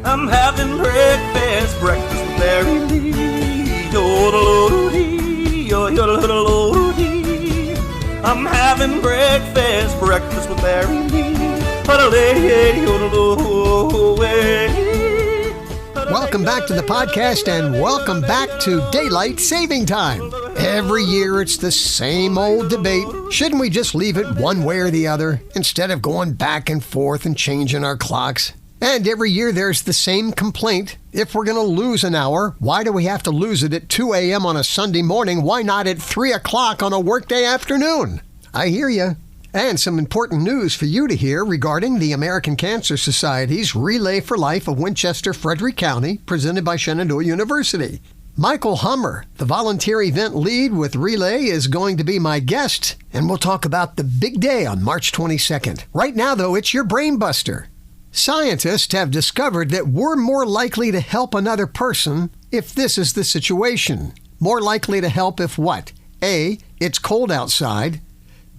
I'm having breakfast with Mary Lee. Yo-do-do-do-dee. I'm having breakfast with Mary Lee. Welcome back to the podcast, and welcome back to Daylight Saving Time. Every year it's the same old debate. Shouldn't we just leave it one way or the other instead of going back and forth and changing our clocks? And every year there's the same complaint. If we're going to lose an hour, why do we have to lose it at 2 a.m. on a Sunday morning? Why not at 3 o'clock on a workday afternoon? I hear you. And some important news for you to hear regarding the American Cancer Society's Relay for Life of Winchester-Frederick County, presented by Shenandoah University. Michael Hummer, the volunteer event lead with Relay, is going to be my guest, and we'll talk about the big day on March 22nd. Right now, though, it's your brain buster. Scientists have discovered that we're more likely to help another person if this is the situation. More likely to help if what? A, it's cold outside.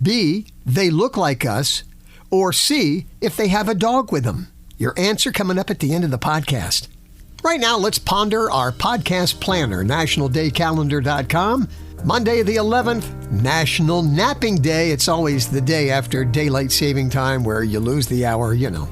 B, they look like us. Or C, if they have a dog with them. Your answer coming up at the end of the podcast. Right now, let's ponder our podcast planner, nationaldaycalendar.com. Monday the 11th, National Napping Day. It's always the day after daylight saving time where you lose the hour, you know.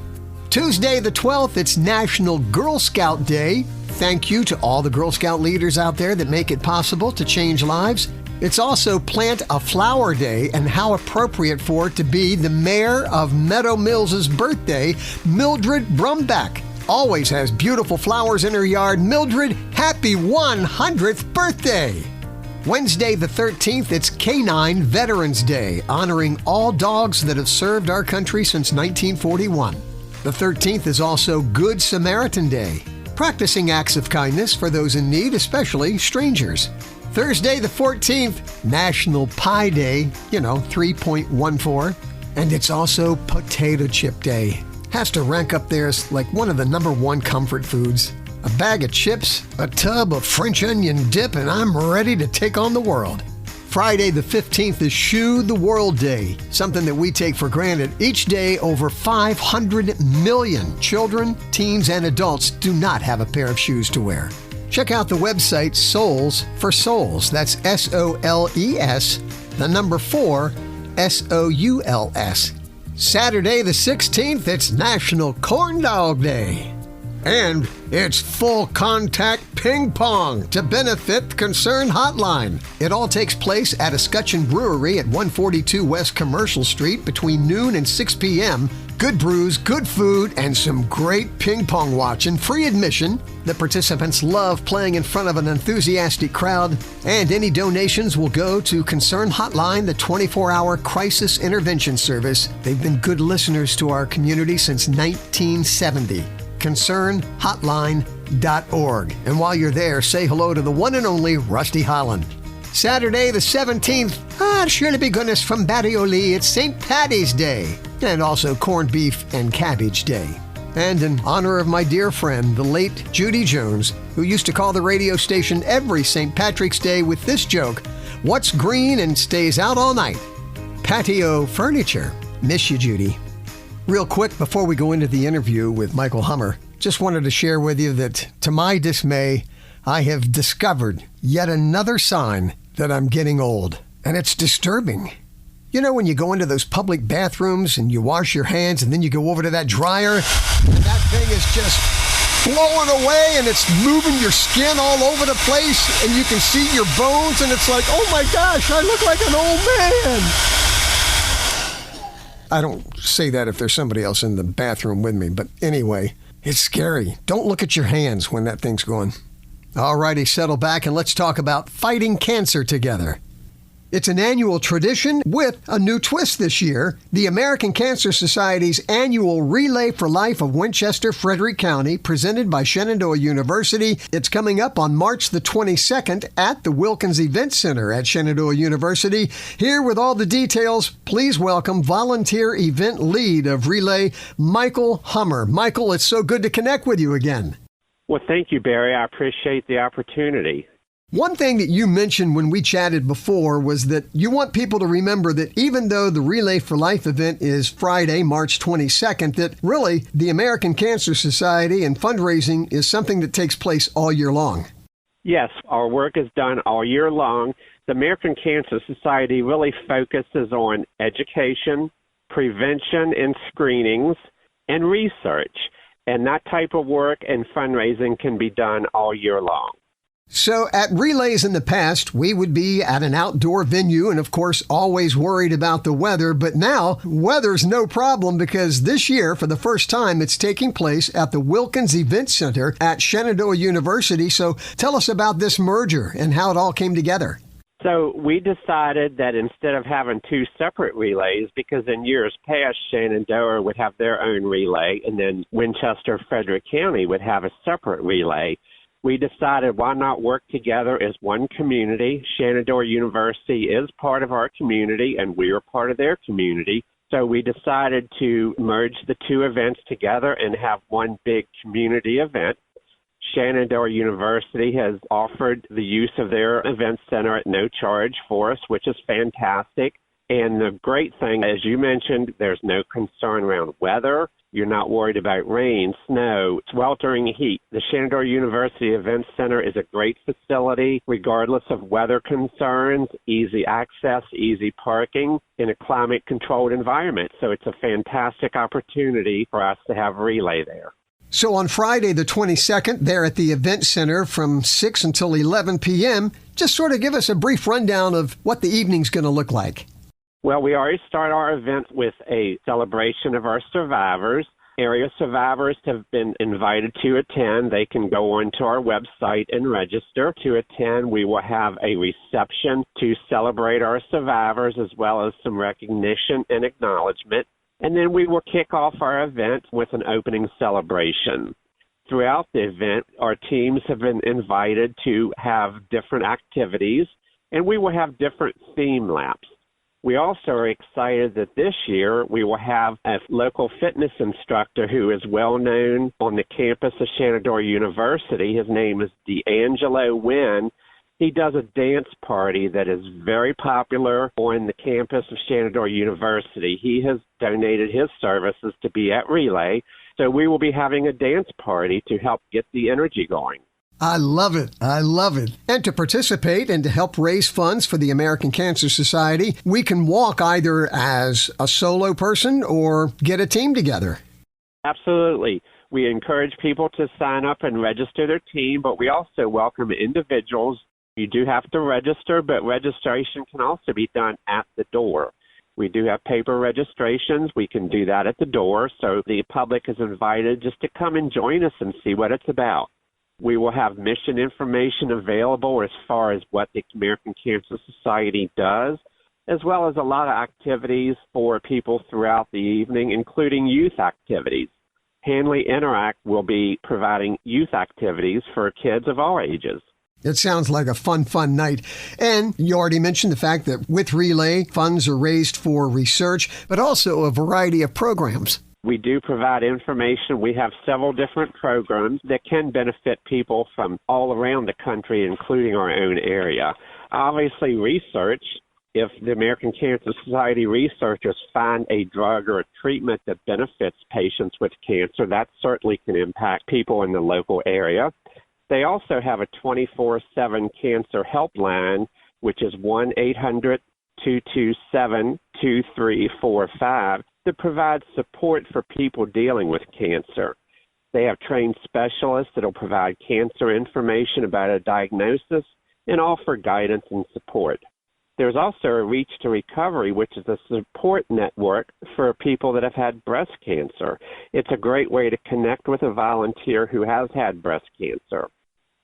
Tuesday the 12th, it's National Girl Scout Day. Thank you to all the Girl Scout leaders out there that make it possible to change lives. It's also Plant a Flower Day, and how appropriate for it to be the mayor of Meadow Mills' birthday, Mildred Brumback. Always has beautiful flowers in her yard. Mildred, happy 100th birthday! Wednesday the 13th, it's Canine Veterans Day, honoring all dogs that have served our country since 1941. The 13th is also Good Samaritan Day, practicing acts of kindness for those in need, especially strangers. Thursday the 14th, National Pie Day, 3.14. And it's also Potato Chip Day. Has to rank up there as like one of the number one comfort foods. A bag of chips, a tub of French onion dip, and I'm ready to take on the world. Friday the 15th is Shoe the World Day, something that we take for granted. Each day, over 500 million children, teens, and adults do not have a pair of shoes to wear. Check out the website Soles for Souls. That's SOLES, the number 4, SOULS. Saturday the 16th, it's National Corn Dog Day. And it's full contact ping pong to benefit the Concern Hotline. It all takes place at Escutcheon Brewery at 142 West Commercial Street between noon and 6 p.m. Good brews, good food, and some great ping pong watching. Free admission. The participants love playing in front of an enthusiastic crowd. And any donations will go to Concern Hotline, the 24-hour crisis intervention service. They've been good listeners to our community since 1970. concernhotline.org. And while you're there, say hello to the one and only Rusty Holland. Saturday the 17th, surely be goodness from Battioli, it's St. Paddy's Day, and also corned beef and cabbage day. And in honor of my dear friend, the late Judy Jones, who used to call the radio station every St. Patrick's Day with this joke, what's green and stays out all night? Patio furniture. Miss you, Judy. Real quick, before we go into the interview with Michael Hummer, just wanted to share with you that, to my dismay, I have discovered yet another sign that I'm getting old. And it's disturbing. You know when you go into those public bathrooms and you wash your hands and then you go over to that dryer and that thing is just blowing away and it's moving your skin all over the place and you can see your bones and it's like, oh my gosh, I look like an old man. I don't say that if there's somebody else in the bathroom with me, but anyway, it's scary. Don't look at your hands when that thing's going. All righty, settle back and let's talk about fighting cancer together. It's an annual tradition with a new twist this year. The American Cancer Society's annual Relay for Life of Winchester-Frederick County, presented by Shenandoah University. It's coming up on March the 22nd at the Wilkins Event Center at Shenandoah University. Here with all the details, please welcome volunteer event lead of Relay, Michael Hummer. Michael, it's so good to connect with you again. Well, thank you, Barry. I appreciate the opportunity. One thing that you mentioned when we chatted before was that you want people to remember that even though the Relay for Life event is Friday, March 22nd, that really the American Cancer Society and fundraising is something that takes place all year long. Yes, our work is done all year long. The American Cancer Society really focuses on education, prevention and screenings, and research. And that type of work and fundraising can be done all year long. So at relays in the past, we would be at an outdoor venue and, of course, always worried about the weather. But now, weather's no problem because this year, for the first time, it's taking place at the Wilkins Event Center at Shenandoah University. So tell us about this merger and how it all came together. So we decided that instead of having two separate relays, because in years past, Shenandoah would have their own relay, and then Winchester-Frederick County would have a separate relay. We decided why not work together as one community. Shenandoah University is part of our community, and we are part of their community. So we decided to merge the two events together and have one big community event. Shenandoah University has offered the use of their event center at no charge for us, which is fantastic. And the great thing, as you mentioned, there's no concern around weather. You're not worried about rain, snow, sweltering heat. The Shenandoah University Event Center is a great facility, regardless of weather concerns, easy access, easy parking in a climate-controlled environment. So it's a fantastic opportunity for us to have relay there. So on Friday, the 22nd, there at the Event Center from 6 until 11 p.m., just sort of give us a brief rundown of what the evening's going to look like. Well, we always start our event with a celebration of our survivors. Area survivors have been invited to attend. They can go onto our website and register to attend. We will have a reception to celebrate our survivors as well as some recognition and acknowledgement. And then we will kick off our event with an opening celebration. Throughout the event, our teams have been invited to have different activities, and we will have different theme laps. We also are excited that this year we will have a local fitness instructor who is well known on the campus of Shenandoah University. His name is D'Angelo Wynn. He does a dance party that is very popular on the campus of Shenandoah University. He has donated his services to be at Relay, so we will be having a dance party to help get the energy going. I love it. I love it. And to participate and to help raise funds for the American Cancer Society, we can walk either as a solo person or get a team together. Absolutely. We encourage people to sign up and register their team, but we also welcome individuals. You do have to register, but registration can also be done at the door. We do have paper registrations. We can do that at the door, so the public is invited just to come and join us and see what it's about. We will have mission information available as far as what the American Cancer Society does, as well as a lot of activities for people throughout the evening, including youth activities. Hanley Interact will be providing youth activities for kids of all ages. It sounds like a fun night. And you already mentioned the fact that with Relay, funds are raised for research, but also a variety of programs. We do provide information. We have several different programs that can benefit people from all around the country, including our own area. Obviously, research. If the American Cancer Society researchers find a drug or a treatment that benefits patients with cancer, that certainly can impact people in the local area. They also have a 24/7 cancer helpline, which is 1-800-227-2345, that provides support for people dealing with cancer. They have trained specialists that will provide cancer information about a diagnosis and offer guidance and support. There's also a Reach to Recovery, which is a support network for people that have had breast cancer. It's a great way to connect with a volunteer who has had breast cancer.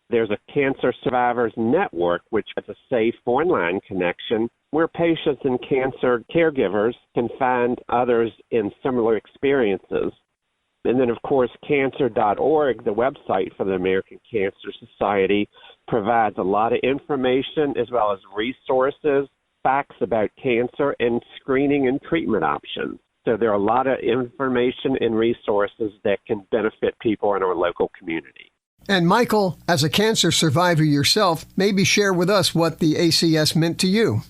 There's a Cancer Survivors Network, which is a safe online connection where patients and cancer caregivers can find others in similar experiences. And then, of course, cancer.org, the website for the American Cancer Society, provides a lot of information as well as resources, facts about cancer, and screening and treatment options. So there are a lot of information and resources that can benefit people in our local community. And Michael, as a cancer survivor yourself, maybe share with us what the ACS meant to you.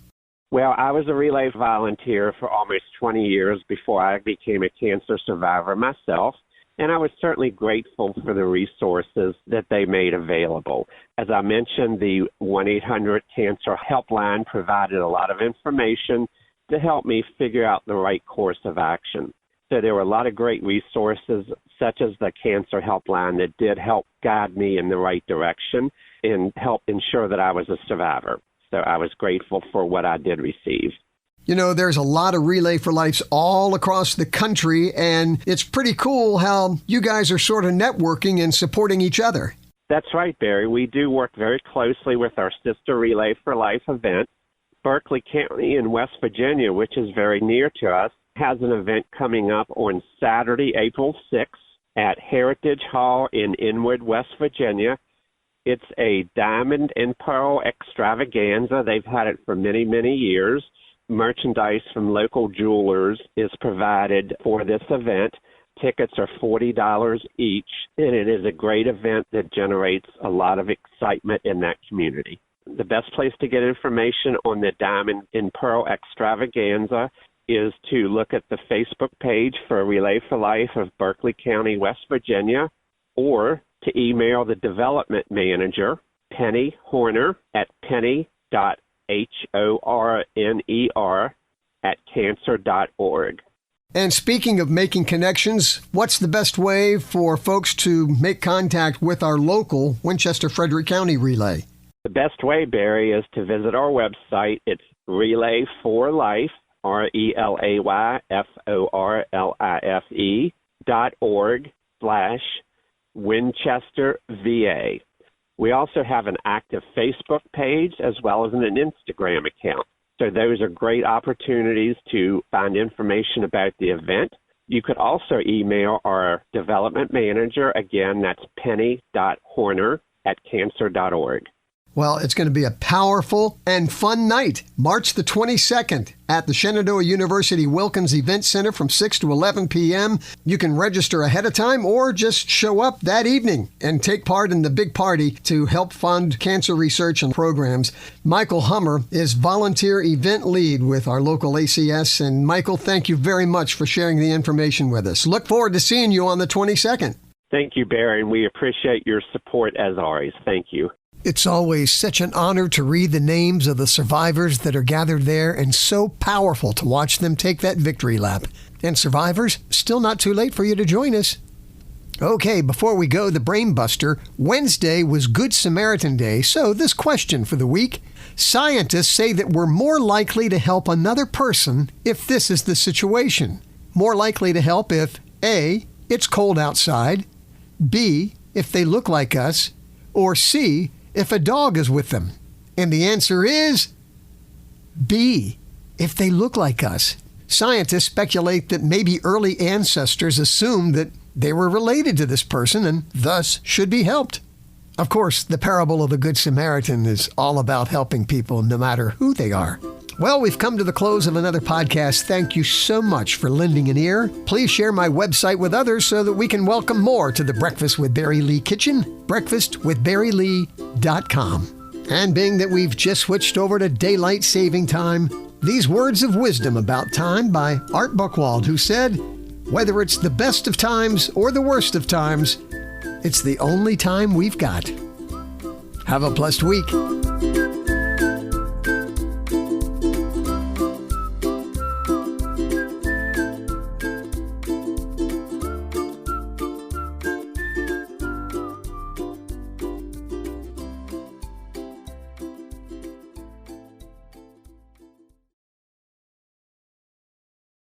Well, I was a relay volunteer for almost 20 years before I became a cancer survivor myself, and I was certainly grateful for the resources that they made available. As I mentioned, the 1-800-CANCER helpline provided a lot of information to help me figure out the right course of action. So there were a lot of great resources, such as the cancer helpline, that did help guide me in the right direction and help ensure that I was a survivor. So I was grateful for what I did receive. You know, there's a lot of Relay for Lives all across the country, and it's pretty cool how you guys are sort of networking and supporting each other. That's right, Barry. We do work very closely with our sister Relay for Life event. Berkeley County in West Virginia, which is very near to us, has an event coming up on Saturday, April 6th at Heritage Hall in Inwood, West Virginia. It's a diamond and pearl extravaganza. They've had it for many, many years. Merchandise from local jewelers is provided for this event. Tickets are $40 each, and it is a great event that generates a lot of excitement in that community. The best place to get information on the Diamond and Pearl Extravaganza is to look at the Facebook page for Relay for Life of Berkeley County, West Virginia, or to email the development manager, Penny Horner, at penny.horner@cancer.org. And speaking of making connections, what's the best way for folks to make contact with our local Winchester-Frederick County Relay? The best way, Barry, is to visit our website. It's Relay for Life, RELAYFORLIFE.org/Winchester, VA. We also have an active Facebook page as well as an Instagram account. So those are great opportunities to find information about the event. You could also email our development manager. Again, that's penny.horner@cancer.org. Well, it's going to be a powerful and fun night, March the 22nd at the Shenandoah University Wilkins Event Center from 6 to 11 p.m. You can register ahead of time or just show up that evening and take part in the big party to help fund cancer research and programs. Michael Hummer is volunteer event lead with our local ACS. And Michael, thank you very much for sharing the information with us. Look forward to seeing you on the 22nd. Thank you, Barry, and we appreciate your support as always. Thank you. It's always such an honor to read the names of the survivors that are gathered there, and so powerful to watch them take that victory lap. And survivors, still not too late for you to join us. Okay, before we go, the Brain Buster. Wednesday was Good Samaritan Day, so this question for the week. Scientists say that we're more likely to help another person if this is the situation. More likely to help if A, it's cold outside, B, if they look like us, or C, if a dog is with them. And the answer is B, if they look like us. Scientists speculate that maybe early ancestors assumed that they were related to this person and thus should be helped. Of course, the parable of the Good Samaritan is all about helping people no matter who they are. Well, we've come to the close of another podcast. Thank you so much for lending an ear. Please share my website with others so that we can welcome more to the Breakfast with Barry Lee kitchen, breakfastwithbarrylee.com. And being that we've just switched over to daylight saving time, these words of wisdom about time by Art Buchwald, who said, "Whether it's the best of times or the worst of times, it's the only time we've got." Have a blessed week.